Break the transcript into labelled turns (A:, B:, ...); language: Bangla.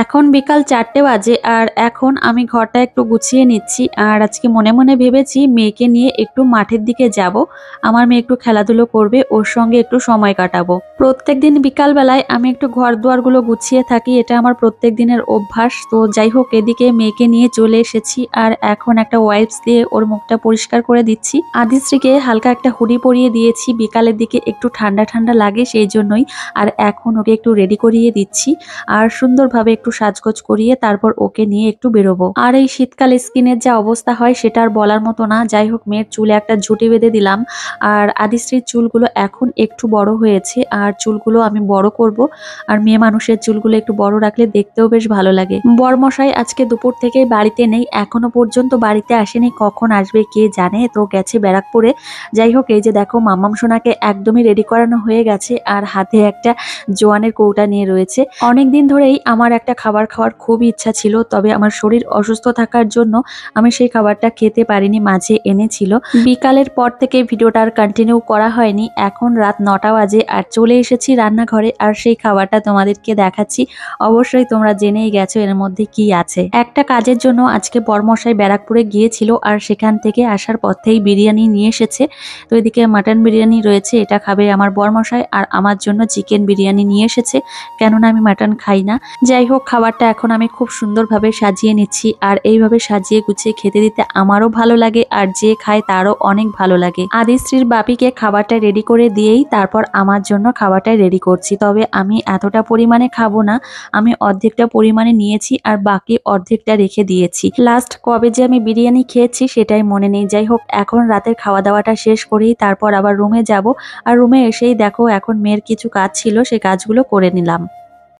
A: এখন বিকাল 4টে বাজে আর এখন আমি ঘরটা একটু গুছিয়ে নিচ্ছি। আর আজকে মনে মনে ভেবেছি মেয়েকে নিয়ে একটু মাঠের দিকে যাব। আমার মেয়ে একটু খেলাধুলো করবে, ওর সঙ্গে একটু সময় কাটাবো। প্রত্যেকদিন বিকাল বেলায় আমি একটু ঘর দুয়ারগুলো গুছিয়ে থাকি, এটা আমার প্রত্যেক দিনের অভ্যাস। তো যাই হোক, এদিকে মেয়েকে নিয়ে চলে এসেছি আর এখন একটা ওয়াইপস দিয়ে ওর মুখটা পরিষ্কার করে দিচ্ছি। আদিশ্রীকে হালকা একটা হুডি পরিয়ে দিয়েছি, বিকালের দিকে একটু ঠান্ডা ঠান্ডা লাগে সেই জন্যই। আর এখন ওকে একটু রেডি করিয়ে দিচ্ছি আর সুন্দরভাবে একটু সাজগোজ করিয়ে তারপর ওকে নিয়ে একটু বেরোবো। আর এই শীতকালে স্কিনের যা অবস্থা হয় সেটা আর বলার মতো না। যাই হোক, মেয়ের চুলে একটা ঝুঁটি বেঁধে দিলাম। আর আদিশ্রীর চুলগুলো এখন একটু বড় হয়েছে আর চুলগুলো আমি বড় করব। আর মেয়ে মানুষের চুলগুলো একটু বড় রাখলে দেখতেও বেশ ভালো লাগে। বরমশাই আজকে দুপুর থেকেই বাড়িতে নেই, এখনো পর্যন্ত বাড়িতে আসেনি, কখন আসবে কে জানে। তো গেছে ব্যারাকপুরে। যাই হোক, এই যে দেখো মাম্মাম সোনাকে একদমই রেডি করানো হয়ে গেছে আর হাতে একটা জোয়ানের কৌটা নিয়ে রয়েছে। অনেকদিন ধরেই আমার একটা খাবার খাওয়ার খুবই ইচ্ছা ছিল, তবে আমার শরীর অসুস্থ থাকার জন্য আমি সেই খাবারটা খেতে পারিনি, মাঝে এনেছিল। বিকালের পর থেকে ভিডিওটা আর কন্টিনিউ করা হয়নি। এখন রাত 9টা বাজে আর চলে এসেছি রান্নাঘরে আর সেই খাবারটা তোমাদেরকে দেখাচ্ছি। অবশ্যই তোমরা জেনেই গেছো এর মধ্যে কি আছে। একটা কাজের জন্য আজকে বরমশাই ব্যারাকপুরে গিয়েছিল আর সেখান থেকে আসার পথেই বিরিয়ানি নিয়ে এসেছে। তো এদিকে মাটন বিরিয়ানি রয়েছে, এটা খাবে আমার বরমশাই, আর আমার জন্য চিকেন বিরিয়ানি নিয়ে এসেছে, কেননা আমি মাটন খাই না। যাই হোক, খাবারটা এখন আমি খুব সুন্দরভাবে সাজিয়ে নিচ্ছি আর এইভাবে সাজিয়ে গুছিয়ে খেতে দিতে আমারও ভালো লাগে আর যে খায় তারও অনেক ভালো লাগে। আদিশ্রীর বাপিকে খাবারটা রেডি করে দিয়েই তারপর আমার জন্য খাবারটা রেডি করছি। তবে আমি এতটা পরিমাণে খাবো না, আমি অর্ধেকটা পরিমাণে নিয়েছি আর বাকি অর্ধেকটা রেখে দিয়েছি। লাস্ট কবে যে আমি বিরিয়ানি খেয়েছি সেটাই মনে নেই। যাই হোক, এখন রাতের খাওয়া দাওয়াটা শেষ করেই তারপর আবার রুমে যাব। আর রুমে এসেই দেখো এখন মেয়ের কিছু কাজ ছিল, সেই কাজগুলো করে নিলাম।